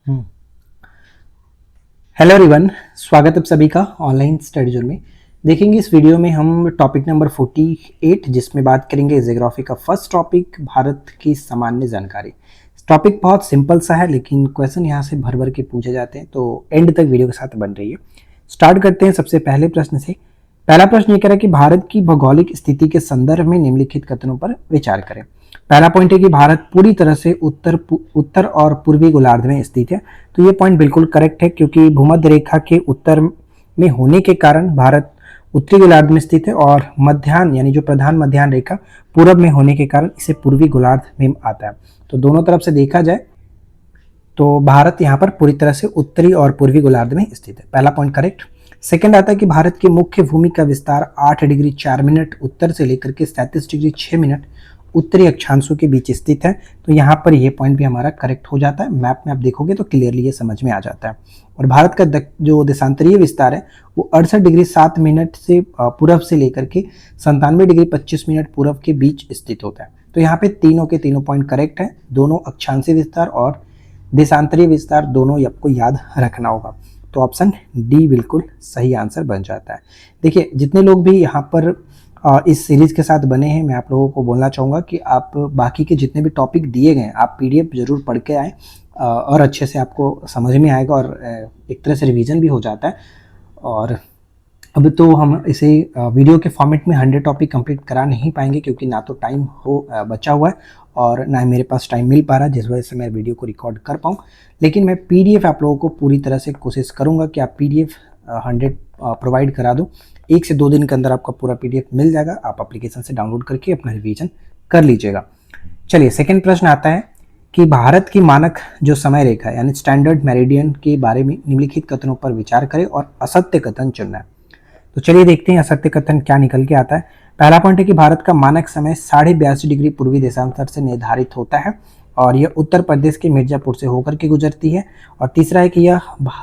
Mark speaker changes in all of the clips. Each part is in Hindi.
Speaker 1: हम्म। हेलो एवरीवन, स्वागत है आप सभी का ऑनलाइन स्टडी जोन में। देखेंगे इस वीडियो में हम टॉपिक नंबर 48 जिसमें बात करेंगे ज्योग्राफी का फर्स्ट टॉपिक, भारत की सामान्य जानकारी। टॉपिक बहुत सिंपल सा है लेकिन क्वेश्चन यहाँ से भर भर के पूछे जाते हैं, तो एंड तक वीडियो के साथ बन रही है। स्टार्ट करते हैं सबसे पहले प्रश्न से। पहला प्रश्न ये कह रहा है कि भारत की भौगोलिक स्थिति के संदर्भ में निम्नलिखित कथनों पर विचार करें। पहला पॉइंट है कि भारत पूरी तरह से उत्तर और पूर्वी गोलार्ध में स्थित है। तो ये पॉइंट बिल्कुल करेक्ट है, क्योंकि भूमध्य रेखा के उत्तर में होने के कारण भारत उत्तरी गोलार्ध में स्थित है, और मध्याह्न यानी जो प्रधान मध्याह्न रेखा पूरब में होने के कारण इसे पूर्वी गोलार्ध में आता है। तो दोनों तरफ से देखा जाए तो भारत यहाँ पर पूरी तरह से उत्तरी और पूर्वी गोलार्ध में स्थित है। पहला पॉइंट करेक्ट। सेकंड आता है कि भारत की मुख्य भूमि का विस्तार 8 डिग्री 4 मिनट उत्तर से लेकर के 37 डिग्री 6 मिनट उत्तरी अक्षांशों के बीच स्थित है। तो यहाँ पर यह पॉइंट भी हमारा करेक्ट हो जाता है। मैप में आप देखोगे तो क्लियरली ये समझ में आ जाता है। और भारत का जो देशांतरीय विस्तार है वो 68 डिग्री 7 मिनट से पूर्व से लेकर के 97 डिग्री 25 मिनट पूर्व के बीच स्थित होता है। तो यहाँ पे तीनों के तीनों पॉइंट करेक्ट है। दोनों अक्षांशीय विस्तार और देशांतरीय विस्तार दोनों आपको याद रखना होगा। तो ऑप्शन डी बिल्कुल सही आंसर बन जाता है। देखिए, जितने लोग भी यहाँ पर इस सीरीज के साथ बने हैं, मैं आप लोगों को बोलना चाहूँगा कि आप बाकी के जितने भी टॉपिक दिए गए आप पीडीएफ जरूर पढ़ के आएँ, और अच्छे से आपको समझ में आएगा और एक तरह से रिवीजन भी हो जाता है। और अब तो हम इसे वीडियो के फॉर्मेट में 100 टॉपिक कंप्लीट करा नहीं पाएंगे, क्योंकि ना तो टाइम बचा हुआ है और ना मेरे पास टाइम मिल पा रहा है, जिस वजह से मैं वीडियो को रिकॉर्ड कर पाऊँ। लेकिन मैं पीडीएफ आप लोगों को पूरी तरह से कोशिश करूँगा कि आप पीडीएफ 100 प्रोवाइड करा दूँ। 1 से 2 दिन के अंदर आपका पूरा पीडीएफ मिल जाएगा। आप एप्लीकेशन से डाउनलोड करके अपना रिवीजन कर लीजिएगा। चलिए, सेकेंड प्रश्न आता है कि भारत की मानक जो समय रेखा यानी स्टैंडर्ड मेरिडियन के बारे में निम्नलिखित कथनों पर विचार करें और असत्य कथन चुनना है। तो चलिए देखते हैं असत्य कथन क्या निकल के आता है। पहला पॉइंट है कि भारत का मानक समय 82.5 डिग्री पूर्वी देशांतर से निर्धारित होता है और यह उत्तर प्रदेश के मिर्जापुर से होकर के गुजरती है। और तीसरा है कि यह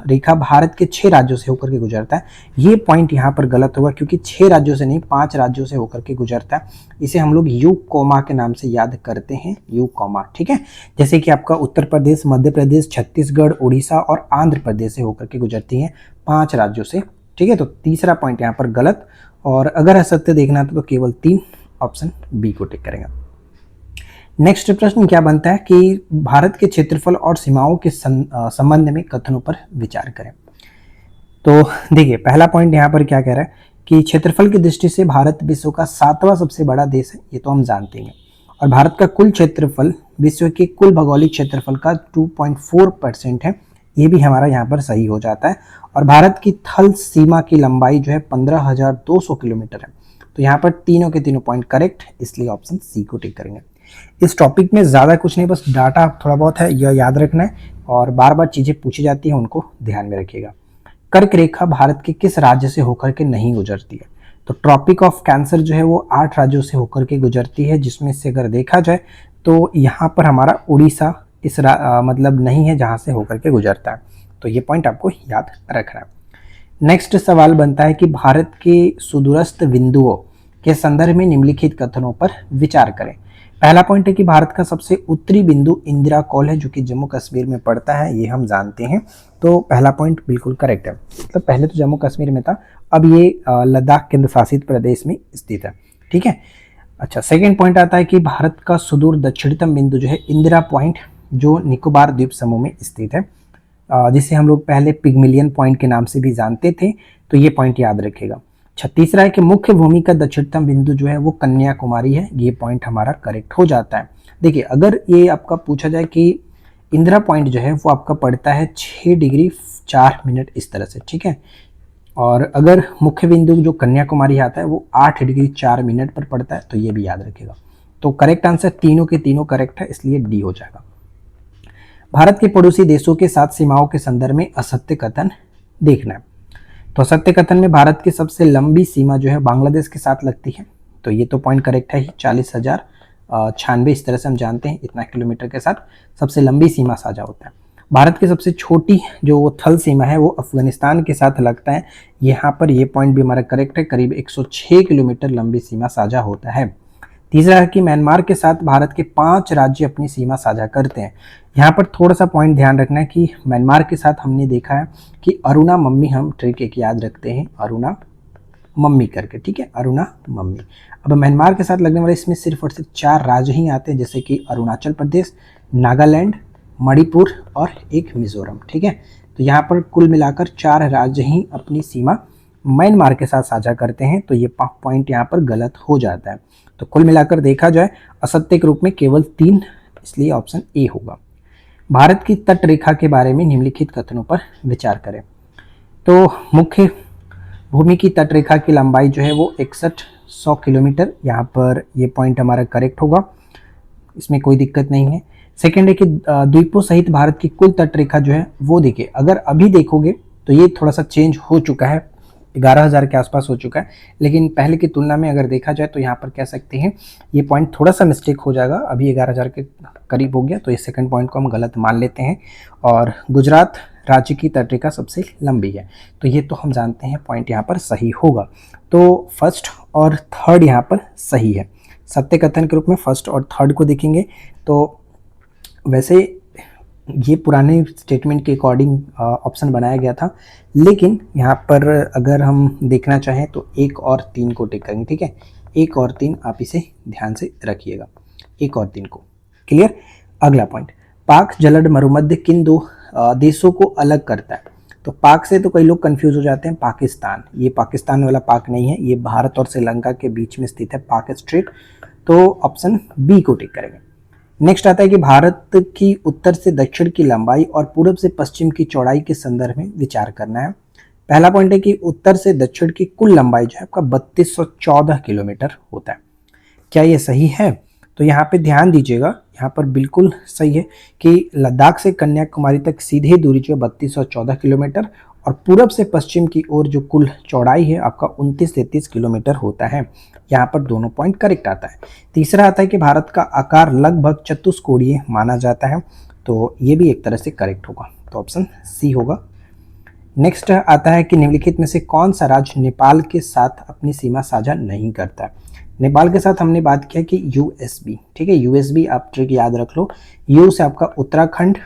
Speaker 1: रेखा भारत के 6 राज्यों से होकर के गुजरता है। ये पॉइंट यहाँ पर गलत होगा, क्योंकि 6 राज्यों से नहीं 5 राज्यों से होकर के गुजरता है। इसे हम लोग यू कोमा के नाम से याद करते हैं, यू कोमा। ठीक है, जैसे कि आपका उत्तर प्रदेश, मध्य प्रदेश, छत्तीसगढ़, उड़ीसा और आंध्र प्रदेश से होकर के गुजरती है, 5 राज्यों से। ठीक है, तो तीसरा पॉइंट यहाँ पर गलत। और अगर असत्य देखना तो केवल 3, ऑप्शन बी को टिक करेंगे। नेक्स्ट प्रश्न क्या बनता है कि भारत के क्षेत्रफल और सीमाओं के संबंध में कथनों पर विचार करें। तो देखिए, पहला पॉइंट यहाँ पर क्या कह रहा है कि क्षेत्रफल की दृष्टि से भारत विश्व का 7वां सबसे बड़ा देश है, ये तो हम जानते हैं। और भारत का कुल क्षेत्रफल विश्व के कुल भौगोलिक क्षेत्रफल का 2.4% है, ये भी हमारा यहाँ पर सही हो जाता है। और भारत की थल सीमा की लंबाई जो है 15,200 किलोमीटर है। तो यहाँ पर तीनों के तीनों पॉइंट करेक्ट, इसलिए ऑप्शन सी को टिक करेंगे। इस टॉपिक में ज़्यादा कुछ नहीं, बस डाटा थोड़ा बहुत है, यह याद रखना है और बार बार चीज़ें पूछी जाती हैं, उनको ध्यान में रखिएगा। कर्क रेखा भारत के किस राज्य से होकर के नहीं गुजरती है। तो ट्रॉपिक ऑफ कैंसर जो है वो 8 राज्यों से होकर के गुजरती है, जिसमें से अगर देखा जाए तो यहाँ पर हमारा उड़ीसा मतलब नहीं है जहाँ से होकर के गुजरता है। तो ये पॉइंट आपको याद रखना है। नेक्स्ट सवाल बनता है कि भारत के सुदूरस्थ बिंदुओं के संदर्भ में निम्नलिखित कथनों पर विचार करें। पहला पॉइंट है कि भारत का सबसे उत्तरी बिंदु इंदिरा कौल है, जो कि जम्मू कश्मीर में पड़ता है, ये हम जानते हैं। तो पहला पॉइंट बिल्कुल करेक्ट है। मतलब पहले तो जम्मू कश्मीर में था, अब ये लद्दाख केंद्र शासित प्रदेश में स्थित है। ठीक है, अच्छा, सेकेंड पॉइंट आता है कि भारत का सुदूर दक्षिणतम बिंदु जो है इंदिरा पॉइंट, जो निकोबार द्वीप समूह में स्थित है, जिसे हम लोग पहले पिग्मिलियन पॉइंट के नाम से भी जानते थे। तो ये पॉइंट याद रखेगा। तीसरा है कि मुख्य भूमि का दक्षिणतम बिंदु जो है वो कन्याकुमारी है, ये पॉइंट हमारा करेक्ट हो जाता है। देखिए, अगर ये आपका पूछा जाए कि इंदिरा पॉइंट जो है वो आपका पड़ता है 6 डिग्री 4 मिनट इस तरह से। ठीक है, और अगर मुख्य बिंदु जो कन्याकुमारी आता है वो 8 डिग्री 4 मिनट पर पड़ता है, तो ये भी याद रखेगा। तो करेक्ट आंसर तीनों के तीनों करेक्ट है, इसलिए डी हो जाएगा। भारत के पड़ोसी देशों के साथ सीमाओं के संदर्भ में असत्य कथन देखना है। तो असत्य कथन में भारत की सबसे लंबी सीमा जो है बांग्लादेश के साथ लगती है, तो ये तो पॉइंट करेक्ट है ही। 40,096 इस तरह से हम जानते हैं, इतना किलोमीटर के साथ सबसे लंबी सीमा साझा होता है। भारत की सबसे छोटी जो थल सीमा है वो अफगानिस्तान के साथ लगता है, यहाँ पर ये पॉइंट भी हमारा करेक्ट है। करीब 106 किलोमीटर लंबी सीमा साझा होता है। तीसरा है कि म्यांमार के साथ भारत के 5 राज्य अपनी सीमा साझा करते हैं। यहाँ पर थोड़ा सा पॉइंट ध्यान रखना है कि म्यांमार के साथ हमने देखा है कि अरुणा मम्मी, हम ट्रिक एक याद रखते हैं, अरुणा मम्मी करके, ठीक है, अरुणा मम्मी। अब म्यांमार के साथ लगने वाले इसमें सिर्फ और सिर्फ 4 राज्य ही आते हैं, जैसे कि अरुणाचल प्रदेश, नागालैंड, मणिपुर और एक मिजोरम, ठीक है। तो यहाँ पर कुल मिलाकर 4 राज्य ही अपनी सीमा म्यांमार के साथ साझा करते हैं, तो ये पॉइंट यहाँ पर गलत हो जाता है। तो कुल मिलाकर देखा जाए असत्य के रूप में केवल 3, इसलिए ऑप्शन ए होगा। भारत की तट रेखा के बारे में निम्नलिखित कथनों पर विचार करें। तो मुख्य भूमि की तट रेखा की लंबाई जो है वो 6100 किलोमीटर, यहाँ पर ये पॉइंट हमारा करेक्ट होगा, इसमें कोई दिक्कत नहीं है। सेकेंड है कि द्वीपों सहित भारत की कुल तट रेखा जो है वो देखिए, अगर अभी देखोगे तो ये थोड़ा सा चेंज हो चुका है, 11,000 के आसपास हो चुका है, लेकिन पहले की तुलना में अगर देखा जाए तो यहाँ पर कह सकते हैं ये पॉइंट थोड़ा सा मिस्टेक हो जाएगा, अभी 11,000 के करीब हो गया, तो इस सेकंड पॉइंट को हम गलत मान लेते हैं। और गुजरात राज्य की तटरेखा सबसे लंबी है, तो ये तो हम जानते हैं पॉइंट यहाँ पर सही होगा। तो फर्स्ट और थर्ड यहाँ पर सही है। सत्य कथन के रूप में फर्स्ट और थर्ड को देखेंगे तो वैसे ये पुराने स्टेटमेंट के अकॉर्डिंग ऑप्शन बनाया गया था, लेकिन यहाँ पर अगर हम देखना चाहें तो 1 और 3 को टिक करेंगे, ठीक है। 1 और 3 आप इसे ध्यान से रखिएगा, 1 और 3 को, क्लियर। अगला पॉइंट, पाक जलद मरुमध्य किन 2 देशों को अलग करता है। तो पाक से तो कई लोग कंफ्यूज हो जाते हैं, पाकिस्तान, ये पाकिस्तान वाला पाक नहीं है, ये भारत और श्रीलंका के बीच में स्थित है पाक स्ट्रेट, तो ऑप्शन बी को टिक करेंगे। नेक्स्ट आता है कि भारत की उत्तर से दक्षिण की लंबाई और पूर्व से पश्चिम की चौड़ाई के संदर्भ में विचार करना है। पहला पॉइंट है कि उत्तर से दक्षिण की कुल लंबाई जो है आपका 3214 किलोमीटर होता है। क्या ये सही है? तो यहाँ पे ध्यान दीजिएगा, यहाँ पर बिल्कुल सही है कि लद्दाख से कन्याकुमारी तक सीधे दूरी जो है 3214 किलोमीटर और पूर्व से पश्चिम की ओर जो कुल चौड़ाई है आपका 29-33 किलोमीटर होता है। यहाँ पर दोनों पॉइंट करेक्ट आता है। तीसरा आता है कि भारत का आकार लगभग चतुष्कोणीय माना जाता है, तो ये भी एक तरह से करेक्ट होगा, तो ऑप्शन सी होगा। नेक्स्ट आता है कि निम्नलिखित में से कौन सा राज्य नेपाल के साथ अपनी सीमा साझा नहीं करता है। नेपाल के साथ हमने बात किया कि यूएसबी, ठीक है, यूएसबी आप ट्रिक याद रख लो। यू से आपका उत्तराखंड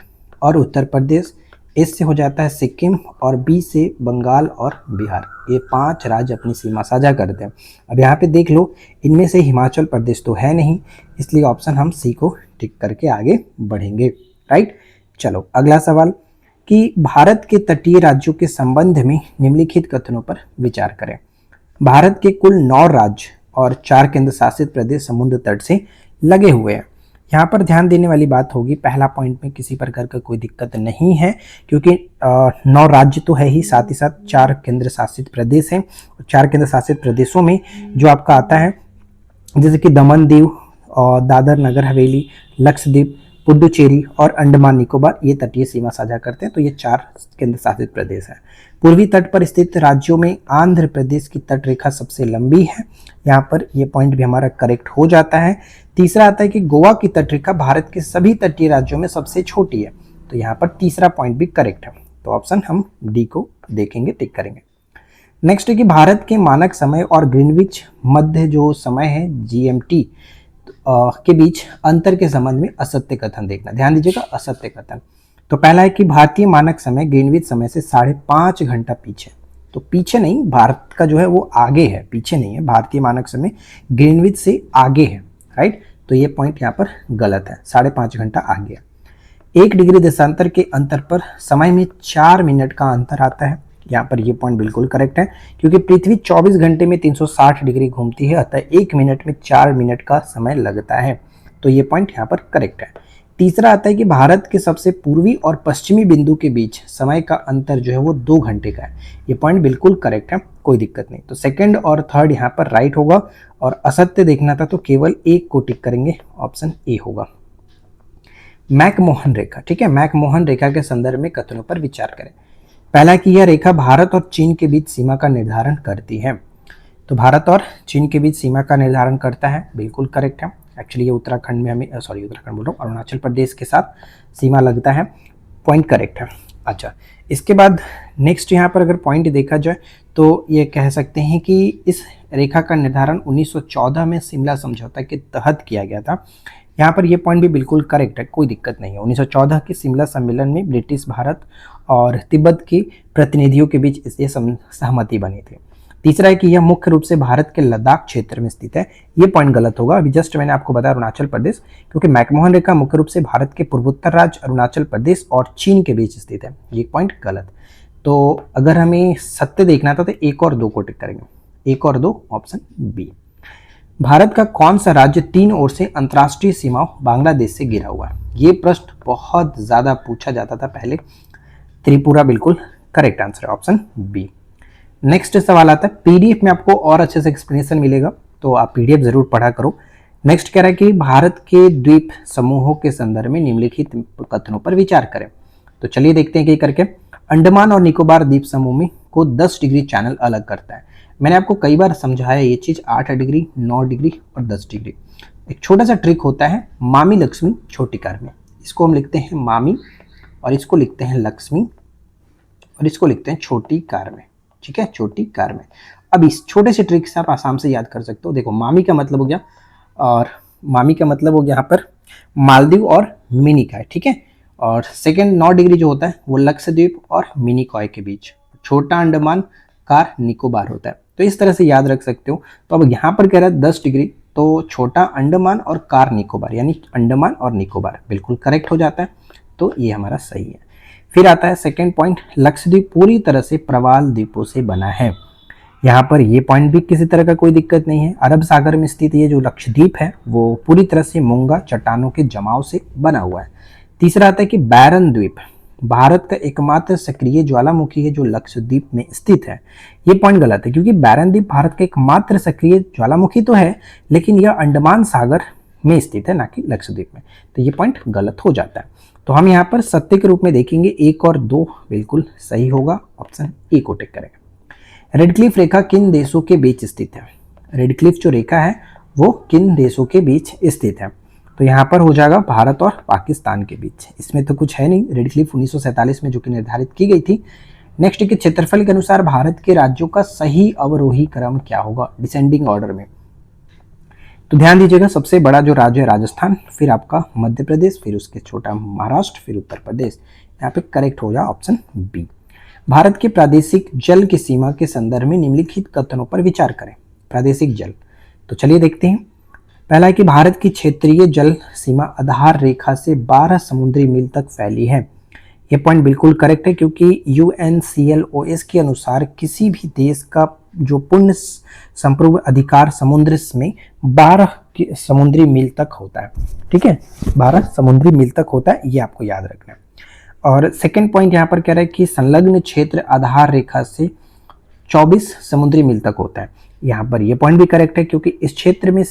Speaker 1: और उत्तर प्रदेश, एस से हो जाता है सिक्किम और बी से बंगाल और बिहार, ये 5 राज्य अपनी सीमा साझा करते हैं। अब यहाँ पे देख लो, इनमें से हिमाचल प्रदेश तो है नहीं, इसलिए ऑप्शन हम सी को टिक करके आगे बढ़ेंगे, राइट। चलो अगला सवाल कि भारत के तटीय राज्यों के संबंध में निम्नलिखित कथनों पर विचार करें। भारत के कुल 9 राज्य और 4 केंद्र शासित प्रदेश समुद्र तट से लगे हुए हैं। यहाँ पर ध्यान देने वाली बात होगी, पहला पॉइंट में किसी प्रकार का कोई दिक्कत नहीं है, क्योंकि 9 राज्य तो है ही, साथ ही साथ 4 केंद्र शासित प्रदेश हैं। 4 केंद्र शासित प्रदेशों में जो आपका आता है जैसे कि दमन दीव, दादर नगर हवेली, लक्षद्वीप, पुडुचेरी और अंडमान निकोबार, ये तटीय सीमा साझा करते हैं, तो ये 4 केंद्र शासित प्रदेश हैं। पूर्वी तट पर स्थित राज्यों में आंध्र प्रदेश की तट रेखा सबसे लंबी है, यहाँ पर ये पॉइंट भी हमारा करेक्ट हो जाता है। तीसरा आता है कि गोवा की तट रेखा भारत के सभी तटीय राज्यों में सबसे छोटी है, तो यहाँ पर तीसरा पॉइंट भी करेक्ट है, तो ऑप्शन हम डी को देखेंगे, टिक करेंगे। नेक्स्ट है कि भारत के मानक समय और ग्रीनविच मध्य जो समय है जीएमटी के बीच अंतर के संबंध में असत्य कथन देखना। ध्यान दीजिएगा, असत्य कथन। तो पहला है कि भारतीय मानक समय ग्रीनविच समय से 5.5 घंटा पीछे, तो पीछे नहीं, भारत का जो है वो आगे है, पीछे नहीं है, भारतीय मानक समय ग्रीनविच से आगे है, राइट। तो ये पॉइंट यहाँ पर गलत है, 5.5 घंटा आगे है। 1 डिग्री देशांतर के अंतर पर समय में 4 मिनट का अंतर आता है, यहाँ पर ये पॉइंट बिल्कुल करेक्ट है, क्योंकि पृथ्वी 24 घंटे में 360 डिग्री घूमती है, अतः 1 मिनट में 4 मिनट का समय लगता है, तो ये पॉइंट यहाँ पर करेक्ट है। तीसरा आता है कि भारत के सबसे पूर्वी और पश्चिमी बिंदु के बीच समय का अंतर जो है वो 2 घंटे का है, ये पॉइंट बिल्कुल करेक्ट है, कोई दिक्कत नहीं। तो सेकंड और थर्ड यहाँ पर राइट होगा, और असत्य देखना था तो केवल एक को टिक करेंगे, ऑप्शन ए होगा। मैकमोहन रेखा, ठीक है, मैकमोहन रेखा के संदर्भ में कथनों पर विचार करें। पहला कि यह रेखा भारत और चीन के बीच सीमा का निर्धारण करती है, तो भारत और चीन के बीच सीमा का निर्धारण करता है, बिल्कुल करेक्ट है। एक्चुअली ये उत्तराखंड में हमें उत्तराखंड बोल रहा हूँ, अरुणाचल प्रदेश के साथ सीमा लगता है, पॉइंट करेक्ट है। अच्छा, इसके बाद नेक्स्ट यहाँ पर अगर पॉइंट देखा जाए तो ये कह सकते हैं कि इस रेखा का निर्धारण 1914 में शिमला समझौता के तहत किया गया था। यहाँ पर ये पॉइंट भी बिल्कुल करेक्ट है, कोई दिक्कत नहीं है। 1914 के शिमला सम्मेलन में ब्रिटिश भारत और तिब्बत के प्रतिनिधियों के बीच इस सहमति बनी थी। तीसरा है कि यह मुख्य रूप से भारत के लद्दाख क्षेत्र में स्थित है। ये पॉइंट गलत होगा, अभी जस्ट मैंने आपको बताया अरुणाचल प्रदेश, क्योंकि मैकमोहन रेखा मुख्य रूप से भारत के पूर्वोत्तर राज्य अरुणाचल प्रदेश और चीन के बीच स्थित है। ये पॉइंट गलत। तो अगर हमें सत्य देखना था तो 1 और 2 को टिक करेंगे। 1 और 2 ऑप्शन बी। भारत का कौन सा राज्य 3 ओर से अंतर्राष्ट्रीय सीमाओं बांग्लादेश से घिरा हुआ है? ये प्रश्न बहुत ज्यादा पूछा जाता था पहले। त्रिपुरा बिल्कुल करेक्ट आंसर है, ऑप्शन बी। नेक्स्ट सवाल आता है, पीडीएफ में आपको और अच्छे से एक्सप्लेनेशन मिलेगा, तो आप पीडीएफ जरूर पढ़ा करो। नेक्स्ट कह रहा है कि भारत के द्वीप समूहों के संदर्भ में निम्नलिखित कथनों पर विचार करें। तो चलिए देखते हैं कि करके। अंडमान और निकोबार द्वीप समूह में को 10 डिग्री चैनल अलग करता है। मैंने आपको कई बार समझाया ये चीज, 8 डिग्री, 9 डिग्री और 10 डिग्री। एक छोटा सा ट्रिक होता है, मामी लक्ष्मी छोटी कार में, इसको हम लिखते हैं मामी और इसको लिखते हैं लक्ष्मी और इसको लिखते हैं छोटी कार में। ठीक है, छोटी कार में। अब इस छोटे से ट्रिक से आप आसाम से याद कर सकते हो। देखो मामी का मतलब हो गया, और मामी का मतलब हो गया यहाँ पर मालदीव और मिनिकॉय। ठीक है, और सेकंड 9 डिग्री जो होता है वो लक्षद्वीप और मिनिकॉय के बीच, छोटा अंडमान कार निकोबार होता है। तो इस तरह से याद रख सकते हो। तो अब यहाँ पर कह रहा है 10 डिग्री, तो छोटा अंडमान और कार निकोबार यानी अंडमान और निकोबार बिल्कुल करेक्ट हो जाता है। तो ये हमारा सही है। फिर आता है सेकंड पॉइंट, लक्षद्वीप पूरी तरह से प्रवाल द्वीपों से बना है। यहाँ पर ये पॉइंट भी किसी तरह का कोई दिक्कत नहीं है। अरब सागर में स्थित ये जो लक्षद्वीप है वो पूरी तरह से मूंगा चट्टानों के जमाव से बना हुआ है। तीसरा आता है कि बैरन द्वीप भारत का एकमात्र सक्रिय ज्वालामुखी है जो लक्षद्वीप में स्थित है। ये पॉइंट गलत है, क्योंकि बैरन द्वीप भारत का एकमात्र सक्रिय ज्वालामुखी तो है, लेकिन यह अंडमान सागर में स्थित है, ना कि लक्षद्वीप में। तो ये पॉइंट गलत हो जाता है। तो हम यहाँ पर सत्य के रूप में देखेंगे 1 और 2 बिल्कुल सही होगा, ऑप्शन ए को टिक करेंगे। रेड क्लिफ रेखा किन देशों के बीच स्थित है? रेड क्लिफ जो रेखा है वो किन देशों के बीच स्थित है? तो यहाँ पर हो जाएगा भारत और पाकिस्तान के बीच। इसमें तो कुछ है नहीं, रेड क्लिफ 1947 में जो कि निर्धारित की गई थी। नेक्स्ट के क्षेत्रफल के अनुसार भारत के राज्यों का सही अवरोही क्रम क्या होगा डिसेंडिंग ऑर्डर में? तो ध्यान दीजिएगा, सबसे बड़ा जो राज्य है राजस्थान, फिर आपका मध्य प्रदेश, फिर उसके छोटा महाराष्ट्र, फिर उत्तर प्रदेश। यहाँ पे करेक्ट हो जाए ऑप्शन बी। भारत के प्रादेशिक जल की सीमा के संदर्भ में निम्नलिखित कथनों पर विचार करें। प्रादेशिक जल, तो चलिए देखते हैं। पहला है कि भारत की क्षेत्रीय जल सीमा आधार रेखा से 12 समुद्री मील तक फैली है। यह पॉइंट बिल्कुल करेक्ट है, क्योंकि UNCLOS के अनुसार किसी भी देश का जो पूर्ण संप्रभु अधिकार समुद्र में 12 समुद्री मील तक होता है। ठीक है, 12 समुद्री मील तक होता है, ये आपको याद रखना है। और सेकंड पॉइंट यहाँ पर कह रहा है कि संलग्न क्षेत्र आधार रेखा से 24 समुद्री मील तक होता है। यहाँ पर यह पॉइंट भी करेक्ट है, क्योंकि इस क्षेत्र में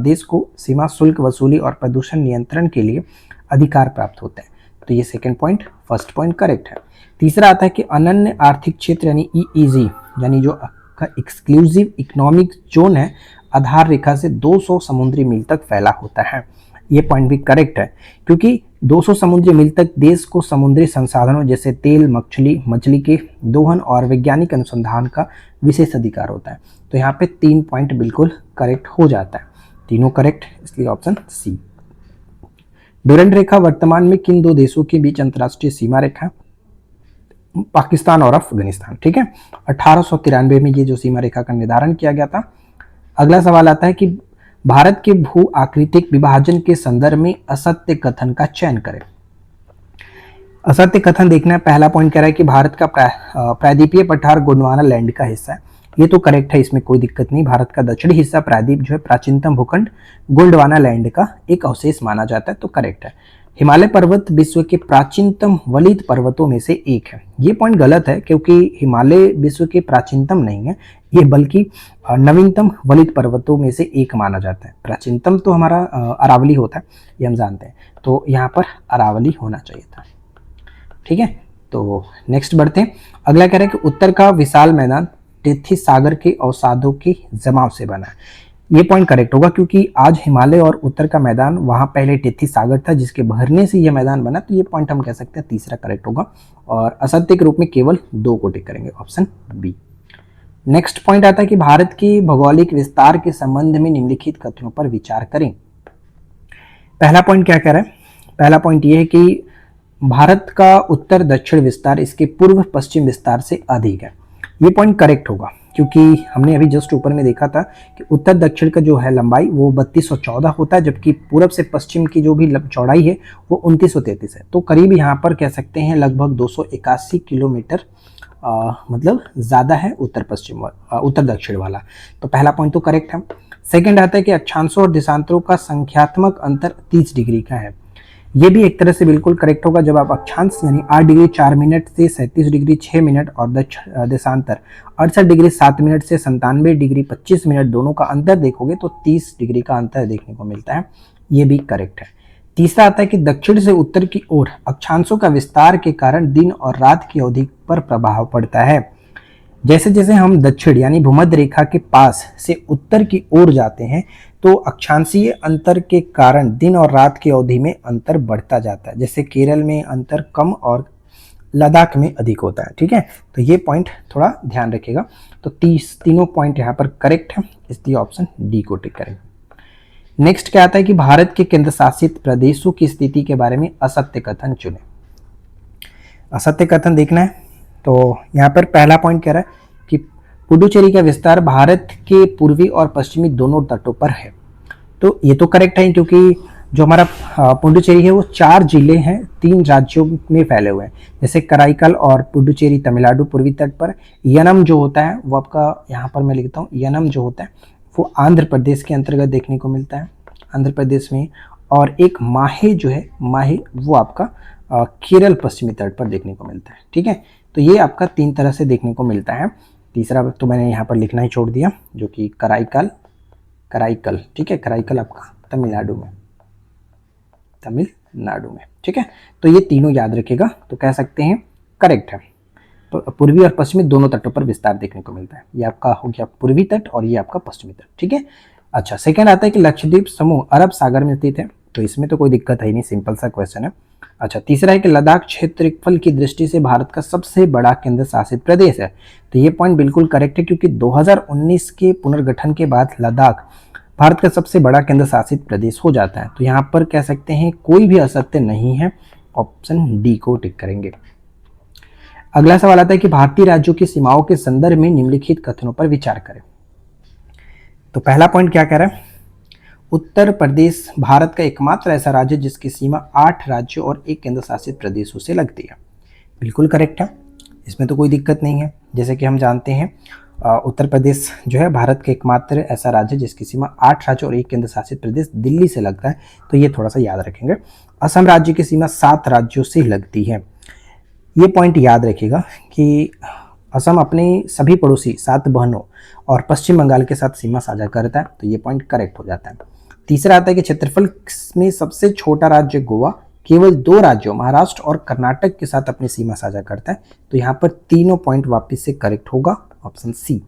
Speaker 1: देश को सीमा शुल्क वसूली और प्रदूषण नियंत्रण के लिए अधिकार प्राप्त होता है। तो ये second point, first point correct है। तीसरा आता है कि अनन्य आर्थिक क्षेत्र यानी EEZ यानी जो आपका एक्सक्लूसिव इकोनॉमिक जोन है आधार रेखा से 200 समुद्री मील तक फैला होता है। ये पॉइंट भी करेक्ट है, क्योंकि 200 समुद्री मील तक देश को समुद्री संसाधनों जैसे तेल, मछली के दोहन और वैज्ञानिक अनुसंधान का विशेष अधिकार होता है। तो यहाँ पे 3 पॉइंट बिल्कुल करेक्ट हो जाता है, तीनों करेक्ट, इसलिए ऑप्शन सी। डोरंड रेखा वर्तमान में किन 2 देशों के बीच अंतर्राष्ट्रीय सीमा रेखा? पाकिस्तान और अफगानिस्तान। ठीक है, 1893 में ये जो सीमा रेखा का निर्धारण किया गया था। अगला सवाल आता है कि भारत के भू आकृतिक विभाजन के संदर्भ में असत्य कथन का चयन करें। असत्य कथन देखना है। पहला पॉइंट कह रहा है कि भारत का प्रायद्वीपीय पठार गोंडवाना लैंड का हिस्सा है। ये तो करेक्ट है, इसमें कोई दिक्कत नहीं। भारत का दक्षिणी हिस्सा प्रायद्वीप जो है प्राचीनतम भूखंड गोंडवाना लैंड का एक अवशेष माना जाता है, तो करेक्ट है। हिमालय पर्वत विश्व के प्राचीनतम वलित पर्वतों में से एक है। ये पॉइंट गलत है, क्योंकि हिमालय विश्व के प्राचीनतम नहीं है, ये बल्कि नवीनतम वलित पर्वतों में से एक माना जाता है। प्राचीनतम तो हमारा अरावली होता है, ये हम जानते हैं, तो यहाँ पर अरावली होना चाहिए था। ठीक है, तो नेक्स्ट बढ़ते हैं। अगला कह रहा है कि उत्तर का विशाल मैदान टेथिस सागर के अवसादों के जमाव से बना है। ये पॉइंट करेक्ट होगा, क्योंकि आज हिमालय और उत्तर का मैदान, वहां पहले टेथिस सागर था जिसके भरने से यह मैदान बना। तो ये पॉइंट हम कह सकते हैं तीसरा करेक्ट होगा, और असत्य के रूप में केवल 2 को टिक करेंगे, ऑप्शन बी। नेक्स्ट पॉइंट आता है कि भारत की भौगोलिक विस्तार के संबंध में निम्नलिखित कथनों पर विचार करें। पहला पॉइंट क्या कह रहा है? पहला पॉइंट ये है कि भारत का उत्तर दक्षिण विस्तार इसके पूर्व पश्चिम विस्तार से अधिक है। ये पॉइंट करेक्ट होगा क्योंकि हमने अभी जस्ट ऊपर में देखा था कि उत्तर दक्षिण का जो है लंबाई वो 3214 होता है, जबकि पूरब से पश्चिम की जो भी चौड़ाई है वो 2933 है। तो करीब यहाँ पर कह सकते हैं लगभग 281 किलोमीटर मतलब ज़्यादा है उत्तर दक्षिण वाला। तो पहला पॉइंट तो करेक्ट है। सेकंड आता है कि अक्षांशों और देशांतरों का संख्यात्मक अंतर 30 डिग्री का है। ये भी एक तरह से बिल्कुल करेक्ट होगा। जब आप अक्षांश यानी 8 डिग्री 4 मिनट से 37 डिग्री 6 मिनट और देशांतर 68 डिग्री 7 मिनट से 97 डिग्री 25 मिनट दोनों का अंतर देखोगे तो 30 डिग्री का अंतर देखने को मिलता है। ये भी करेक्ट है। तीसरा आता है कि दक्षिण से उत्तर की ओर अक्षांशों का विस्तार के कारण दिन और रात की अवधि पर प्रभाव पड़ता है। जैसे जैसे हम दक्षिण यानी भूमध्य रेखा के पास से उत्तर की ओर जाते हैं तो अक्षांशीय अंतर के कारण दिन और रात की अवधि में अंतर बढ़ता जाता है। जैसे केरल में अंतर कम और लद्दाख में अधिक होता है। ठीक है, तो ये पॉइंट थोड़ा ध्यान रखिएगा। तो तीनों पॉइंट यहाँ पर करेक्ट है, इसलिए ऑप्शन डी को टिक करेंगे। नेक्स्ट क्या आता है कि भारत के केंद्र शासित प्रदेशों की स्थिति के बारे में असत्य कथन चुने। असत्य कथन देखना है तो यहाँ पर पहला पॉइंट कह रहा है कि पुडुचेरी का विस्तार भारत के पूर्वी और पश्चिमी दोनों तटों पर है। तो ये तो करेक्ट है क्योंकि जो हमारा पुडुचेरी है वो 4 जिले हैं 3 राज्यों में फैले हुए हैं। जैसे कराईकल और पुडुचेरी तमिलनाडु पूर्वी तट पर, यनम जो होता है वो आपका यहाँ पर मैं लिखता हूँ, यनम जो होता है वो आंध्र प्रदेश के अंतर्गत देखने को मिलता है, आंध्र प्रदेश में। और एक माहे जो है, माहे वो आपका केरल पश्चिमी तट पर देखने को मिलता है। ठीक है, तो ये आपका 3 तरह से देखने को मिलता है। तीसरा तो मैंने यहाँ पर लिखना ही छोड़ दिया जो कि कराईकल। ठीक है, कराईकल आपका तमिलनाडु में। ठीक है, तो ये तीनों याद रखिएगा। तो कह सकते हैं करेक्ट है, पूर्वी और पश्चिमी दोनों तटों पर विस्तार देखने को मिलता है। ये आपका हो गया पूर्वी तट और ये आपका पश्चिमी तट। ठीक है, अच्छा सेकंड आता है कि लक्षद्वीप समूह अरब सागर में स्थित है। तो इसमें तो कोई दिक्कत है नहीं, सिंपल सा क्वेश्चन है। अच्छा तीसरा है कि लद्दाख क्षेत्रफल की दृष्टि से भारत का सबसे बड़ा केंद्र शासित प्रदेश है। तो ये पॉइंट बिल्कुल करेक्ट है क्योंकि 2019 के पुनर्गठन के बाद लद्दाख भारत का सबसे बड़ा केंद्र शासित प्रदेश हो जाता है। तो यहाँ पर कह सकते हैं कोई भी असत्य नहीं है, ऑप्शन डी को टिक करेंगे। अगला सवाल आता है कि भारतीय राज्यों की सीमाओं के संदर्भ में निम्नलिखित कथनों पर विचार करें। तो पहला पॉइंट क्या कह रहा है? उत्तर प्रदेश भारत का एकमात्र ऐसा राज्य जिसकी सीमा 8 राज्यों और 1 केंद्र शासित प्रदेशों से लगती है। बिल्कुल करेक्ट है, इसमें तो कोई दिक्कत नहीं है। जैसे कि हम जानते हैं उत्तर प्रदेश जो है भारत का एकमात्र ऐसा राज्य जिसकी सीमा 8 राज्यों और 1 केंद्र शासित प्रदेश दिल्ली से लगता है। तो ये थोड़ा सा याद रखेंगे। असम राज्य की सीमा 7 राज्यों से लगती है। ये पॉइंट याद रखिएगा कि असम अपने सभी पड़ोसी 7 बहनों और पश्चिम बंगाल के साथ सीमा साझा करता है। तो ये पॉइंट करेक्ट हो जाता है। तीसरा आता है कि क्षेत्रफल में सबसे छोटा राज्य गोवा केवल 2 राज्यों महाराष्ट्र और कर्नाटक के साथ अपनी सीमा साझा करता है। तो यहाँ पर तीनों पॉइंट वापस से करेक्ट होगा, ऑप्शन सी।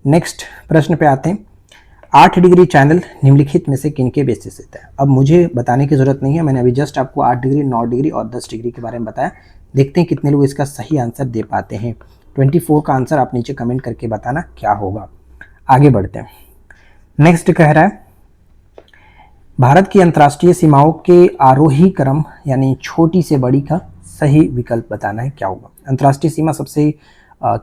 Speaker 1: नेक्स्ट प्रश्न पे आते हैं। 8 डिग्री चैनल निम्नलिखित में से किनके बेस से स्थित है? अब मुझे बताने की जरूरत नहीं है, मैंने अभी जस्ट आपको 8 डिग्री 9 डिग्री और 10 डिग्री के बारे में बताया। देखते हैं कितने लोग इसका सही आंसर दे पाते हैं। 24 का आंसर आप नीचे कमेंट करके बताना क्या होगा। आगे बढ़ते हैं। नेक्स्ट कह रहा है भारत की अंतर्राष्ट्रीय सीमाओं के आरोही क्रम यानी छोटी से बड़ी का सही विकल्प बताना है, क्या होगा? अंतर्राष्ट्रीय सीमा सबसे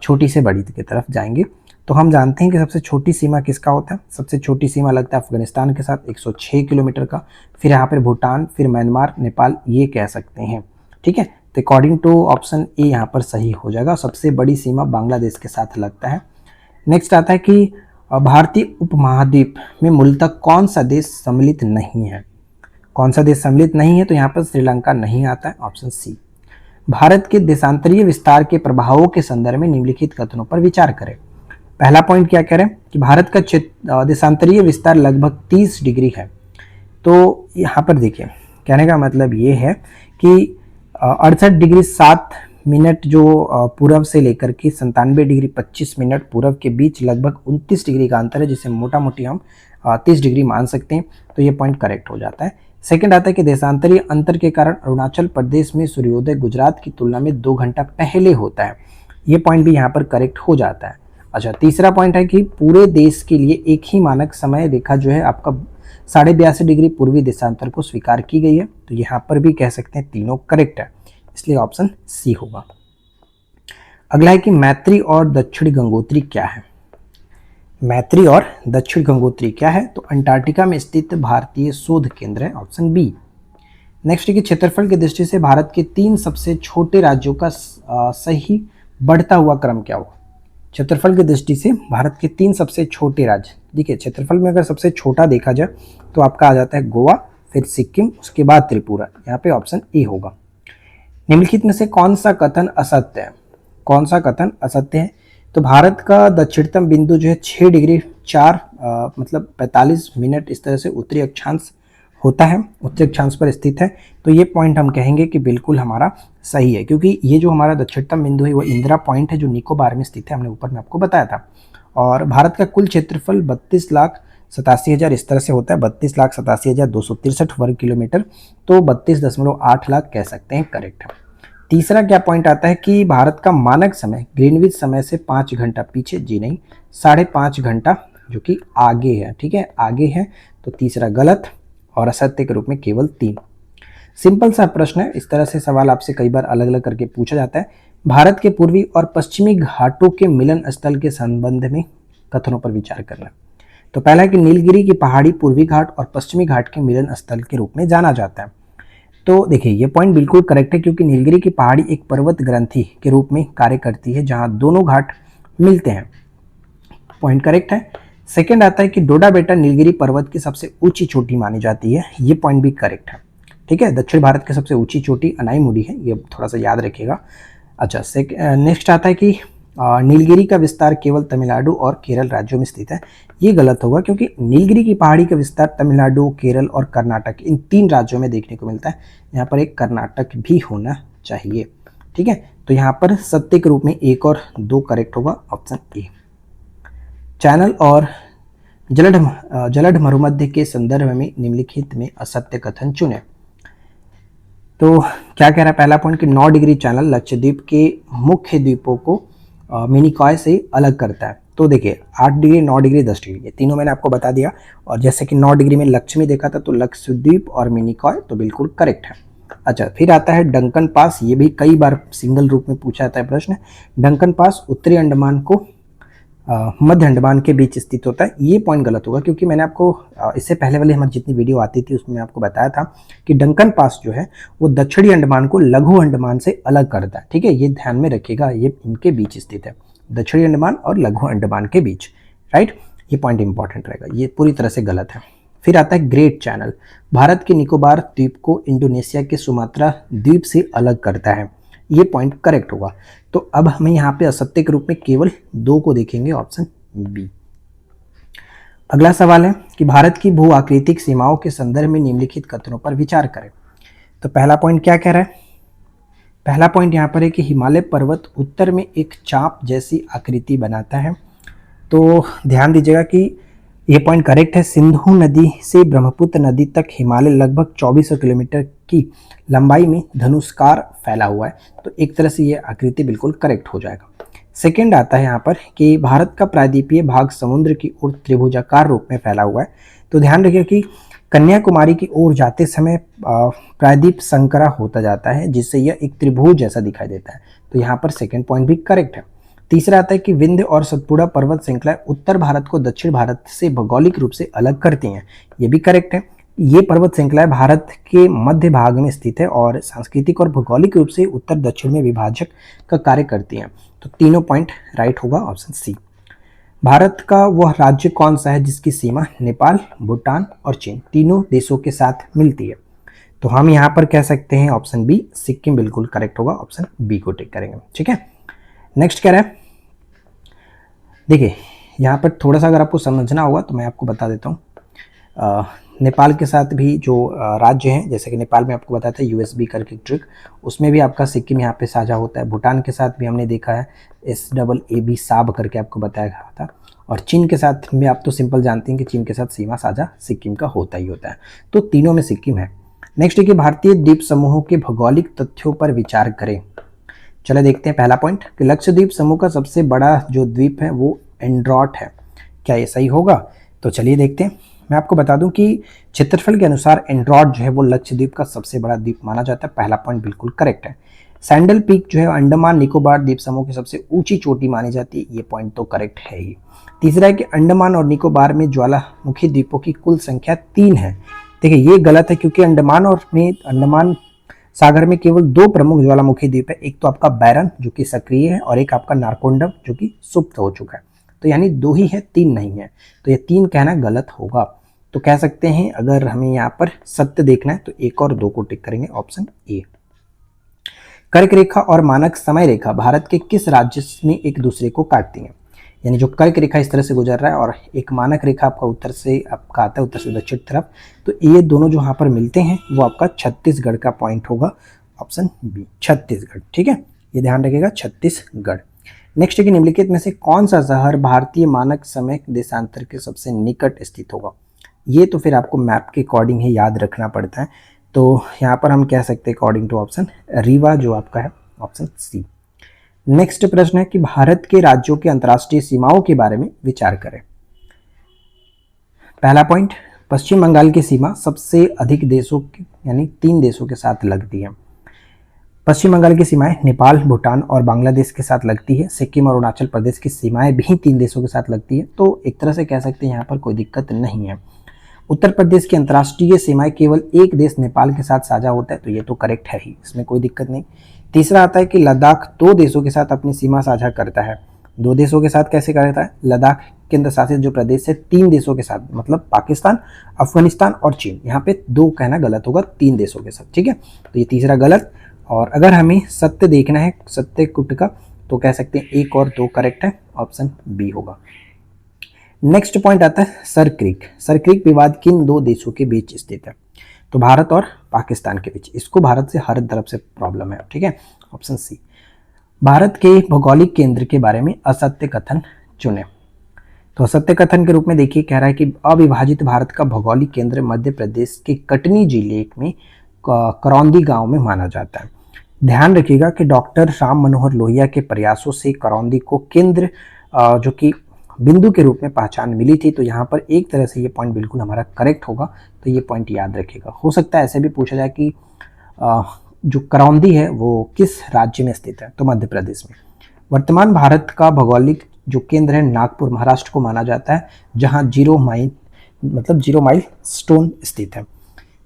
Speaker 1: छोटी से बड़ी की तरफ जाएंगे। तो हम जानते हैं कि सबसे छोटी सीमा किसका होता है? सबसे छोटी सीमा लगता है अफगानिस्तान के साथ 106 किलोमीटर का। फिर यहाँ पर भूटान, फिर म्यांमार, नेपाल, ये कह सकते हैं। ठीक है, तो अकॉर्डिंग टू ऑप्शन ए यहाँ पर सही हो जाएगा। सबसे बड़ी सीमा बांग्लादेश के साथ लगता है। नेक्स्ट आता है कि भारतीय उपमहाद्वीप में मूलतः कौन सा देश सम्मिलित नहीं है? कौन सा देश सम्मिलित नहीं है? तो यहाँ पर श्रीलंका नहीं आता है, ऑप्शन सी। भारत के देशांतरीय विस्तार के प्रभावों के संदर्भ में निम्नलिखित कथनों पर विचार करें। पहला पॉइंट क्या कह रहे हैं कि भारत का देशांतरीय विस्तार लगभग 30 डिग्री है। तो यहाँ पर देखिए, कहने का मतलब ये है कि 68 डिग्री 7 मिनट जो पूरब से लेकर के 97 डिग्री 25 मिनट पूरब के बीच लगभग 29 डिग्री का अंतर है, जिसे मोटा मोटी हम 30 डिग्री मान सकते हैं। तो ये पॉइंट करेक्ट हो जाता है। सेकंड आता है कि देशांतरीय अंतर के कारण अरुणाचल प्रदेश में सूर्योदय गुजरात की तुलना में 2 घंटा पहले होता है। ये पॉइंट भी यहाँ पर करेक्ट हो जाता है। अच्छा, तीसरा पॉइंट है कि पूरे देश के लिए एक ही मानक समय रेखा जो है आपका 82.5 डिग्री पूर्वी देशांतर को स्वीकार की गई है। तो यहाँ पर भी कह सकते हैं तीनों करेक्ट है, इसलिए ऑप्शन सी होगा। अगला है कि मैत्री और दक्षिण गंगोत्री क्या है। मैत्री और दक्षिण गंगोत्री क्या है, तो अंटार्कटिका में स्थित भारतीय शोध केंद्र है, ऑप्शन बी। नेक्स्ट है कि क्षेत्रफल की दृष्टि से भारत के 3 सबसे छोटे राज्यों का सही बढ़ता हुआ क्रम क्या होगा। क्षेत्रफल की दृष्टि से भारत के 3 सबसे छोटे राज्य, देखिए क्षेत्रफल में अगर सबसे छोटा देखा जाए तो आपका आ जाता है गोवा, फिर सिक्किम, उसके बाद त्रिपुरा, यहाँ पे ऑप्शन ए होगा। निम्नलिखित में से कौन सा कथन असत्य है, कौन सा कथन असत्य है, तो भारत का दक्षिणतम बिंदु जो है 6 डिग्री 4 मतलब 45 मिनट इस तरह से उत्तरी अक्षांश होता है, उत्तरी अक्षांश पर स्थित है। तो ये पॉइंट हम कहेंगे कि बिल्कुल हमारा सही है, क्योंकि ये जो हमारा दक्षिणतम बिंदु है वो इंदिरा पॉइंट है जो निकोबार में स्थित है, हमने ऊपर में आपको बताया था। और भारत का कुल क्षेत्रफल 32,87,000 इस तरह से होता है, 32,87,263 वर्ग किलोमीटर, तो 32.8 लाख कह सकते हैं करेक्ट है। तीसरा क्या पॉइंट आता है कि भारत का मानक समय ग्रीनविच समय से 5 घंटा पीछे, जी नहीं 5.5 घंटा जो कि आगे है, ठीक है आगे है, तो तीसरा गलत और असत्य के रूप में केवल 3। सिंपल सा प्रश्न है, इस तरह से सवाल आपसे कई बार अलग अलग करके पूछा जाता है। भारत के पूर्वी और पश्चिमी घाटों के मिलन स्थल के संबंध में कथनों पर विचार करना। तो पहला है कि नीलगिरी की पहाड़ी पूर्वी घाट और पश्चिमी घाट के मिलन स्थल के रूप में जाना जाता है। तो देखिए ये पॉइंट बिल्कुल करेक्ट है, क्योंकि नीलगिरी की पहाड़ी एक पर्वत ग्रंथि के रूप में कार्य करती है जहां दोनों घाट मिलते हैं, पॉइंट करेक्ट है। सेकंड आता है कि डोडा बेटा नीलगिरी पर्वत की सबसे ऊंची चोटी मानी जाती है, ये पॉइंट भी करेक्ट है, ठीक है। दक्षिण भारत की सबसे ऊंची चोटी अनाईमुडी है, ये थोड़ा सा याद रखिएगा। अच्छा, नेक्स्ट आता है कि नीलगिरी का विस्तार केवल तमिलनाडु और केरल राज्यों में स्थित है, ये गलत होगा, क्योंकि नीलगिरी की पहाड़ी का विस्तार तमिलनाडु, केरल और कर्नाटक इन 3 राज्यों में देखने को मिलता है। यहाँ पर एक कर्नाटक भी होना चाहिए, ठीक है। तो यहाँ पर सत्य के रूप में 1 और 2 करेक्ट होगा, ऑप्शन ए। चैनल और जलढ़ मरुमध्य के संदर्भ में निम्नलिखित में असत्य कथन चुने। तो क्या कह रहा है पहला पॉइंट कि 9 डिग्री चैनल लक्षद्वीप के मुख्य द्वीपों को मिनिकॉय से अलग करता है। तो देखिए 8 डिग्री, 9 डिग्री, 10 डिग्री, ये तीनों मैंने आपको बता दिया। और जैसे कि 9 डिग्री में लक्ष्मी देखा था, तो लक्षद्वीप और मिनिकॉय तो बिल्कुल करेक्ट है। अच्छा, फिर आता है डंकन पास, ये भी कई बार सिंगल रूप में पूछा जाता है प्रश्न। डंकन पास उत्तरी अंडमान को मध्य अंडमान के बीच स्थित होता है, ये पॉइंट गलत होगा, क्योंकि मैंने आपको इससे पहले वाली हमारी जितनी वीडियो आती थी उसमें आपको बताया था कि डंकन पास जो है वो दक्षिणी अंडमान को लघु अंडमान से अलग करता है, ठीक है, ये ध्यान में रखिएगा, ये इनके बीच स्थित है, दक्षिणी अंडमान और लघु अंडमान के बीच, राइट, ये पॉइंट इंपॉर्टेंट रहेगा, ये पूरी तरह से गलत है। फिर आता है ग्रेट चैनल, भारत के निकोबार द्वीप को इंडोनेशिया के सुमात्रा द्वीप से अलग करता है, ये पॉइंट करेक्ट होगा। तो अब हमें यहाँ पे असत्य के रूप में केवल 2 को देखेंगे, ऑप्शन बी। अगला सवाल है कि भारत की भू आकृतिक सीमाओं के संदर्भ में निम्नलिखित कथनों पर विचार करें। तो पहला पॉइंट क्या कह रहा है, पहला पॉइंट यहाँ पर है कि हिमालय पर्वत उत्तर में एक चाप जैसी आकृति बनाता है। तो ध्यान दीजिएगा कि ये पॉइंट करेक्ट है। सिंधु नदी से ब्रह्मपुत्र नदी तक हिमालय लगभग 2400 किलोमीटर की लंबाई में धनुष्कार फैला हुआ है, तो एक तरह से ये आकृति बिल्कुल करेक्ट हो जाएगा। सेकंड आता है यहाँ पर कि भारत का प्रायद्वीपीय भाग समुद्र की ओर त्रिभुजाकार रूप में फैला हुआ है। तो ध्यान रखिए कि कन्याकुमारी की ओर जाते समय प्रायद्वीप संकरा होता जाता है, जिससे यह एक त्रिभुज जैसा दिखाई देता है, तो यहाँ पर सेकेंड पॉइंट भी करेक्ट है। तीसरा आता है कि विंध्य और सतपुड़ा पर्वत श्रृंखला उत्तर भारत को दक्षिण भारत से भौगोलिक रूप से अलग करती हैं, ये भी करेक्ट है। ये पर्वत श्रृंखलाएं भारत के मध्य भाग में स्थित है और सांस्कृतिक और भौगोलिक रूप से उत्तर दक्षिण में विभाजक का कार्य करती हैं, तो तीनों पॉइंट राइट होगा, ऑप्शन सी। भारत का वह राज्य कौन सा है जिसकी सीमा नेपाल, भूटान और चीन तीनों देशों के साथ मिलती है। तो हम यहाँ पर कह सकते हैं ऑप्शन बी, सिक्किम बिल्कुल करेक्ट होगा, ऑप्शन बी को टिक करेंगे, ठीक है। नेक्स्ट कह रहा है, देखिए यहाँ पर थोड़ा सा अगर आपको समझना होगा तो मैं आपको बता देता हूँ। नेपाल के साथ भी जो राज्य हैं, जैसे कि नेपाल में आपको बताया था यूएसबी करके ट्रिक, उसमें भी आपका सिक्किम यहाँ पे साझा होता है। भूटान के साथ भी हमने देखा है SAAB साब करके आपको बताया गया था। और चीन के साथ में आप तो सिंपल जानते हैं कि चीन के साथ सीमा साझा सिक्किम का होता ही होता है, तो तीनों में सिक्किम है। नेक्स्ट है कि भारतीय द्वीप समूहों के भौगोलिक तथ्यों पर विचार करें। चलो देखते हैं पहला पॉइंट कि लक्षद्वीप समूह का सबसे बड़ा जो द्वीप है वो एंड्रॉट है। क्या ये सही होगा? तो चलिए देखते हैं। मैं आपको बता दूं कि क्षेत्रफल के अनुसार एंड्रॉट जो है वो लक्षद्वीप का सबसे बड़ा द्वीप माना जाता है। पहला पॉइंट बिल्कुल करेक्ट है। सैंडल पीक जो है अंडमान निकोबार द्वीप समूह की सबसे ऊंची चोटी मानी जाती है। ये पॉइंट तो करेक्ट है ही। तीसरा है कि अंडमान और निकोबार में ज्वालामुखी द्वीपों की कुल संख्या 3 है। देखिए ये गलत है, क्योंकि अंडमान सागर में केवल 2 प्रमुख ज्वालामुखी द्वीप है। एक तो आपका बैरन जो कि सक्रिय है, और एक आपका नारकोंडम जो कि सुप्त हो चुका है। तो यानी 2 ही है, 3 नहीं है। तो ये 3 कहना गलत होगा। तो कह सकते हैं अगर हमें यहाँ पर सत्य देखना है तो 1 और 2 को टिक करेंगे, ऑप्शन ए। कर्क रेखा और मानक समय रेखा भारत के किस राज्य में एक दूसरे को काटती हैं? यानी जो कर्क रेखा इस तरह से गुजर रहा है और एक मानक रेखा आपका उत्तर से आपका आता है, उत्तर से दक्षिण तरफ, तो ये दोनों जो यहाँ पर मिलते हैं वो आपका छत्तीसगढ़ का पॉइंट होगा, ऑप्शन बी छत्तीसगढ़। ठीक है, ये ध्यान रखिएगा, छत्तीसगढ़। नेक्स्ट है कि निम्नलिखित में से कौन सा शहर भारतीय मानक समय देशांतर के सबसे निकट स्थित होगा? ये तो फिर आपको मैप के अकॉर्डिंग ही याद रखना पड़ता है। तो यहाँ पर हम कह सकते हैं अकॉर्डिंग टू ऑप्शन रीवा जो आपका है, ऑप्शन सी। नेक्स्ट प्रश्न है कि भारत के राज्यों की अंतर्राष्ट्रीय सीमाओं के बारे में विचार करें। पहला पॉइंट, पश्चिम बंगाल की सीमा सबसे अधिक देशों यानी 3 देशों के साथ लगती है। पश्चिम बंगाल की सीमाएं नेपाल, भूटान और बांग्लादेश के साथ लगती है। सिक्किम और अरुणाचल प्रदेश की सीमाएं भी 3 देशों के साथ लगती है। तो एक तरह से कह सकते हैं यहाँ पर कोई दिक्कत नहीं है। उत्तर प्रदेश की अंतर्राष्ट्रीय सीमाएं केवल एक देश नेपाल के साथ साझा होता है, तो ये तो करेक्ट है ही, इसमें कोई दिक्कत नहीं। तीसरा आता है कि लद्दाख 2 देशों के साथ अपनी सीमा साझा करता है। 2 देशों के साथ कैसे करता है? लद्दाख केंद्र शासित जो प्रदेश है 3 देशों के साथ, मतलब पाकिस्तान, अफगानिस्तान और चीन। यहाँ पे 2 कहना गलत होगा, 3 देशों के साथ। ठीक है, तो ये तीसरा गलत। और अगर हमें सत्य देखना है, सत्य कुट का, तो कह सकते हैं 1 और 2 करेक्ट है, ऑप्शन बी होगा। नेक्स्ट पॉइंट आता है सर क्रीक। सर क्रीक विवाद किन 2 देशों के बीच स्थित है? तो भारत और पाकिस्तान के बीच। इसको भारत से हर तरफ से प्रॉब्लम है। ठीक है, ऑप्शन सी। भारत के भौगोलिक केंद्र के बारे में असत्य कथन चुने। तो असत्य कथन के रूप में देखिए, कह रहा है कि अविभाजित भारत का भौगोलिक केंद्र मध्य प्रदेश के कटनी जिले में करौंदी गांव में माना जाता है। ध्यान रखिएगा कि डॉक्टर राम मनोहर लोहिया के प्रयासों से करौंदी को केंद्र जो कि बिंदु के रूप में पहचान मिली थी। तो यहाँ पर एक तरह से ये पॉइंट बिल्कुल हमारा करेक्ट होगा। तो ये पॉइंट याद रखिएगा। हो सकता है ऐसे भी पूछा जाए कि जो करौंदी है वो किस राज्य में स्थित है? तो मध्य प्रदेश में। वर्तमान भारत का भौगोलिक जो केंद्र है नागपुर, महाराष्ट्र को माना जाता है, जहाँ 0 माइल स्टोन स्थित है।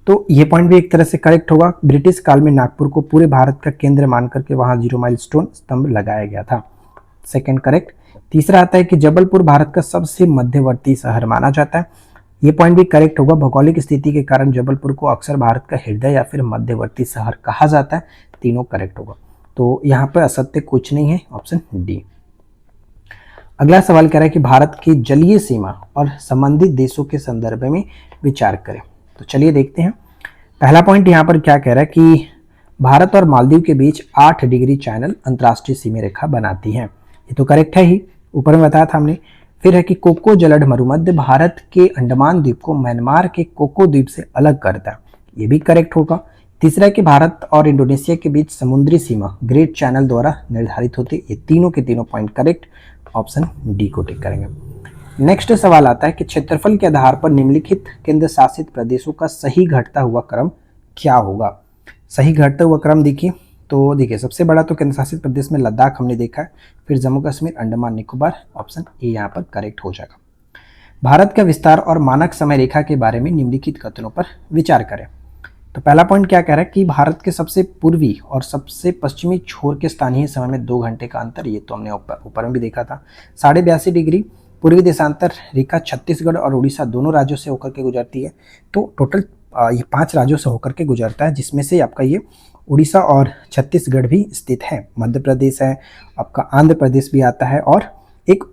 Speaker 1: तो ये पॉइंट भी एक तरह से करेक्ट होगा। ब्रिटिश काल में नागपुर को पूरे भारत का केंद्र मान करके वहाँ 0 माइल स्टोन स्तंभ लगाया गया था। Second correct. तीसरा आता है कि जबलपुर भारत का सबसे मध्यवर्ती शहर माना जाता है। ये पॉइंट भी करेक्ट होगा। भौगोलिक स्थिति के कारण जबलपुर को अक्सर भारत का हृदय या फिर मध्यवर्ती शहर कहा जाता है। तीनों करेक्ट होगा। तो यहाँ पर असत्य कुछ नहीं है, ऑप्शन डी। अगला सवाल कह रहा है कि भारत की जलीय सीमा और संबंधित देशों के संदर्भ में विचार करें। तो चलिए देखते हैं। पहला पॉइंट यहाँ पर क्या कह रहा है कि भारत और मालदीव के बीच 8 डिग्री चैनल अंतर्राष्ट्रीय सीमा रेखा बनाती है। ये तो करेक्ट है ही, ऊपर में बताया था हमने। फिर है कि कोको जलड मरुमध्य भारत के अंडमान द्वीप को म्यांमार के कोको द्वीप से अलग करता है। ये भी करेक्ट होगा। तीसरा है कि भारत और इंडोनेशिया के बीच समुद्री सीमा ग्रेट चैनल द्वारा निर्धारित होती है। ये तीनों के तीनों पॉइंट करेक्ट, ऑप्शन डी को टिक करेंगे। नेक्स्ट सवाल आता है कि क्षेत्रफल के आधार पर निम्नलिखित केंद्र शासित प्रदेशों का सही घटता हुआ क्रम क्या होगा? सही घटता हुआ क्रम देखिए, तो देखिए सबसे बड़ा तो केंद्र शासित प्रदेश में लद्दाख हमने देखा है, फिर जम्मू कश्मीर, अंडमान निकोबार, ऑप्शन ए यहाँ पर करेक्ट हो जाएगा। भारत का विस्तार और मानक समय रेखा के बारे में निम्नलिखित कथनों पर विचार करें। तो पहला पॉइंट क्या कह रहा है कि भारत के सबसे पूर्वी और सबसे पश्चिमी छोर के स्थानीय समय में 2 घंटे का अंतर। ये तो हमने ऊपर में भी देखा था। 82.5 डिग्री पूर्वी देशांतर रेखा छत्तीसगढ़ और उड़ीसा दोनों राज्यों से होकर के गुजरती है। तो टोटल ये 5 राज्यों से होकर के गुजरता है, जिसमें से आपका ये उड़ीसा और छत्तीसगढ़ भी स्थित है। मध्य प्रदेश है, आपका आंध्र प्रदेश भी आता है और एक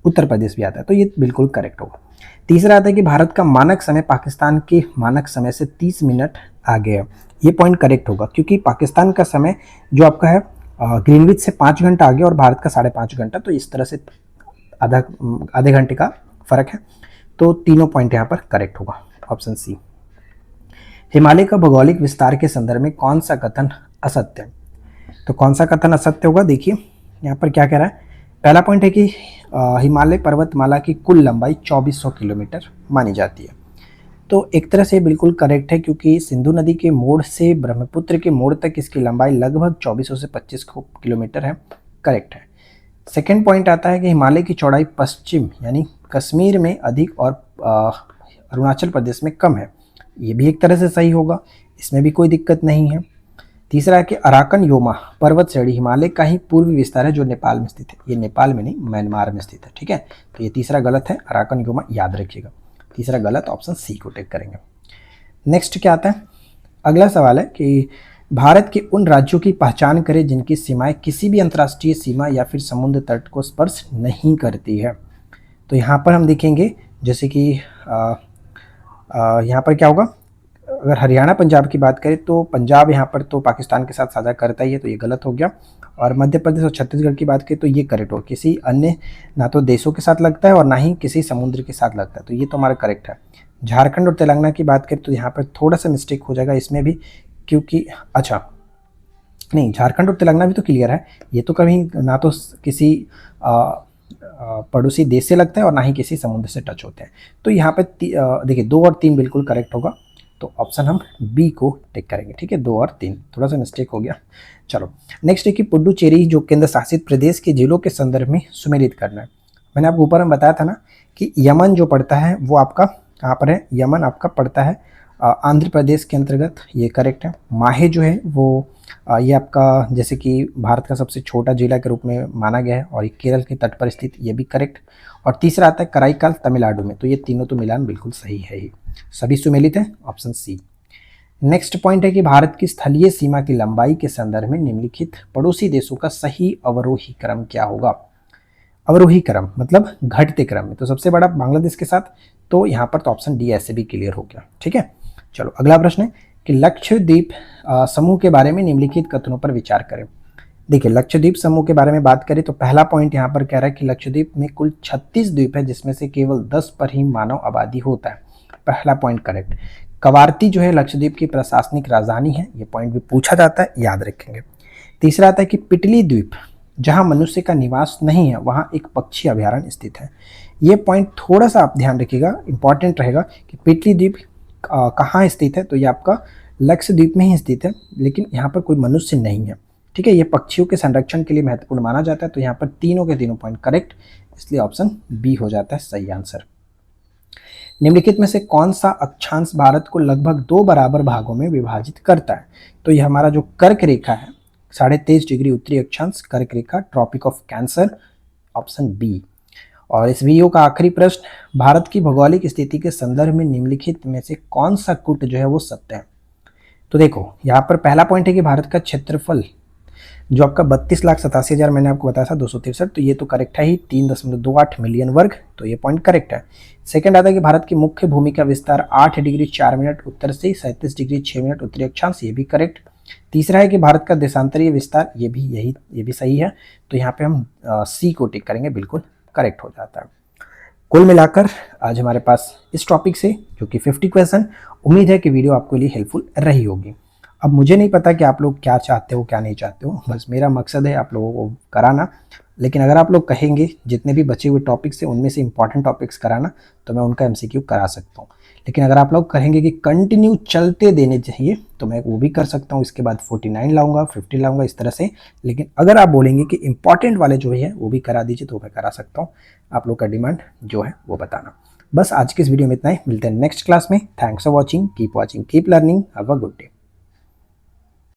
Speaker 1: उत्तर प्रदेश भी आता है। तो ये बिल्कुल करेक्ट होगा। तीसरा आता है कि भारत का मानक समय पाकिस्तान के मानक समय से 30 मिनट आगे है। ये पॉइंट करेक्ट होगा, क्योंकि पाकिस्तान का समय जो आपका है ग्रीनविच से 5 घंटा आगे और भारत का 5.5 घंटा। तो इस तरह से आधे घंटे का फर्क है। तो तीनों पॉइंट यहाँ पर करेक्ट होगा, ऑप्शन सी। हिमालय का भौगोलिक विस्तार के संदर्भ में कौन सा कथन असत्य है? तो कौन सा कथन असत्य होगा? देखिए यहाँ पर क्या कह रहा है, पहला पॉइंट है कि हिमालय पर्वतमाला की कुल लंबाई 2400 किलोमीटर मानी जाती है। तो एक तरह से बिल्कुल करेक्ट है, क्योंकि सिंधु नदी के मोड़ से ब्रह्मपुत्र के मोड़ तक इसकी लंबाई लगभग 2400 से 25 किलोमीटर है। करेक्ट है। सेकेंड पॉइंट आता है कि हिमालय की चौड़ाई पश्चिम यानी कश्मीर में अधिक और अरुणाचल प्रदेश में कम है। ये भी एक तरह से सही होगा, इसमें भी कोई दिक्कत नहीं है। तीसरा है कि अराकन योमा पर्वत श्रेणी हिमालय का ही पूर्वी विस्तार है जो नेपाल में स्थित है। ये नेपाल में नहीं, म्यांमार में स्थित है। ठीक है, तो ये तीसरा गलत है, अराकन योमा याद रखिएगा। तीसरा गलत, ऑप्शन सी को टिक करेंगे। नेक्स्ट क्या आता है, अगला सवाल है कि भारत के उन राज्यों की पहचान करें जिनकी सीमाएं किसी भी अंतर्राष्ट्रीय सीमा या फिर समुद्र तट को स्पर्श नहीं करती है। तो यहाँ पर हम देखेंगे जैसे कि यहाँ पर क्या होगा, अगर हरियाणा पंजाब की बात करें तो पंजाब यहाँ पर तो पाकिस्तान के साथ साझा करता ही है, तो ये गलत हो गया। और मध्य प्रदेश और छत्तीसगढ़ की बात करें तो ये करेक्ट हो, किसी अन्य ना तो देशों के साथ लगता है और ना ही किसी समुद्र के साथ लगता है, तो ये तो हमारा करेक्ट है। झारखंड और तेलंगाना की बात करें तो यहाँ पर थोड़ा सा मिस्टेक हो जाएगा इसमें भी, क्योंकि अच्छा नहीं, झारखंड और तेलंगाना भी तो क्लियर है, ये तो कभी ना तो किसी पड़ोसी देश से लगता है और ना ही किसी समुद्र से टच होते हैं। तो यहाँ पे देखिए 2 और 3 बिल्कुल करेक्ट होगा, तो ऑप्शन हम बी को टिक करेंगे। ठीक है, 2 और 3, थोड़ा सा मिस्टेक हो गया। चलो नेक्स्ट है कि पुडुचेरी जो केंद्र शासित प्रदेश के जिलों के संदर्भ में सुमेलित करना है। मैंने आपको ऊपर में बताया था ना कि यमन जो पड़ता है वो आपका कहाँ पर है, यमन आपका पड़ता है आंध्र प्रदेश के अंतर्गत, ये करेक्ट है। माहे जो है वो ये आपका जैसे कि भारत का सबसे छोटा जिला के रूप में माना गया है और ये केरल के तट पर स्थित, ये भी करेक्ट। और तीसरा आता है कराईकाल तमिलनाडु में, तो ये तीनों तो मिलान बिल्कुल सही है ही, सभी सुमेलित है, ऑप्शन सी। नेक्स्ट पॉइंट है कि भारत की स्थलीय सीमा की लंबाई के संदर्भ में निम्नलिखित पड़ोसी देशों का सही अवरोही क्रम क्या होगा। अवरोही क्रम मतलब घटते क्रम में, तो सबसे बड़ा बांग्लादेश के साथ, तो यहाँ पर तो ऑप्शन डी ऐसे भी क्लियर हो गया। ठीक है, चलो अगला प्रश्न है कि लक्षद्वीप समूह के बारे में निम्नलिखित कथनों पर विचार करें। देखिए लक्षद्वीप समूह के बारे में बात करें तो पहला पॉइंट यहाँ पर कह रहा है कि लक्षद्वीप में कुल 36 द्वीप है जिसमें से केवल 10 पर ही मानव आबादी होता है। पहला पॉइंट करेक्ट। कवारती जो है लक्षद्वीप की प्रशासनिक राजधानी है, ये पॉइंट भी पूछा जाता है, याद रखेंगे। तीसरा आता है कि पिटली द्वीप जहाँ मनुष्य का निवास नहीं है वहाँ एक पक्षी अभ्यारण्य स्थित है। ये पॉइंट थोड़ा सा आप ध्यान रखिएगा, इंपॉर्टेंट रहेगा कि पिटली द्वीप कहाँ स्थित है, तो ये आपका लक्षद्वीप में ही स्थित है, लेकिन यहाँ पर कोई मनुष्य नहीं है। ठीक है, ये पक्षियों के संरक्षण के लिए महत्वपूर्ण माना जाता है, तो यहाँ पर तीनों के तीनों पॉइंट करेक्ट, इसलिए ऑप्शन बी हो जाता है सही आंसर। निम्नलिखित में से कौन सा अक्षांश भारत को लगभग 2 बराबर भागों में विभाजित करता है, तो ये हमारा जो कर्क रेखा है 23.5 डिग्री उत्तरी अक्षांश कर्क रेखा, Tropic of Cancer, option B. और इस वीडियो का आखिरी प्रश्न, भारत की भौगोलिक स्थिति के संदर्भ में निम्नलिखित में से कौन सा कूट जो है वो सत्य है। तो देखो यहाँ पर पहला पॉइंट है कि भारत का क्षेत्रफल जो आपका 32,87,000 मैंने आपको बताया था 263, तो ये तो करेक्ट है ही, 3.28 मिलियन वर्ग, तो ये पॉइंट करेक्ट है। सेकंड आता है कि भारत की मुख्य भूमि का विस्तार 8 डिग्री 4 मिनट उत्तर से 37 डिग्री 6 मिनट उत्तरी अक्षांश, ये भी करेक्ट। तीसरा है कि भारत का देशांतरीय विस्तार, ये भी सही है, तो यहाँ पे हम सी को टिक करेंगे, बिल्कुल करेक्ट हो जाता है। कुल मिलाकर आज हमारे पास इस टॉपिक से जो कि 50 क्वेश्चन, उम्मीद है कि वीडियो आपके लिए हेल्पफुल रही होगी। अब मुझे नहीं पता कि आप लोग क्या चाहते हो क्या नहीं चाहते हो, बस मेरा मकसद है आप लोगों को कराना, लेकिन अगर आप लोग कहेंगे जितने भी बचे हुए टॉपिक्स हैं उनमें से इंपॉर्टेंट टॉपिक्स कराना, तो मैं उनका MCQ करा सकता हूँ। लेकिन अगर आप लोग कहेंगे कि कंटिन्यू चलते देने चाहिए तो मैं वो भी कर सकता हूँ, इसके बाद 49 लाऊंगा, 50 लाऊंगा, इस तरह से। लेकिन अगर आप बोलेंगे कि इंपॉर्टेंट वाले जो है वो भी करा दीजिए तो मैं करा सकता हूँ, आप लोग का डिमांड जो है वो बताना। बस आज की इस वीडियो में इतना ही, मिलते हैं नेक्स्ट क्लास में। Thanks for watching, keep learning, have a good day.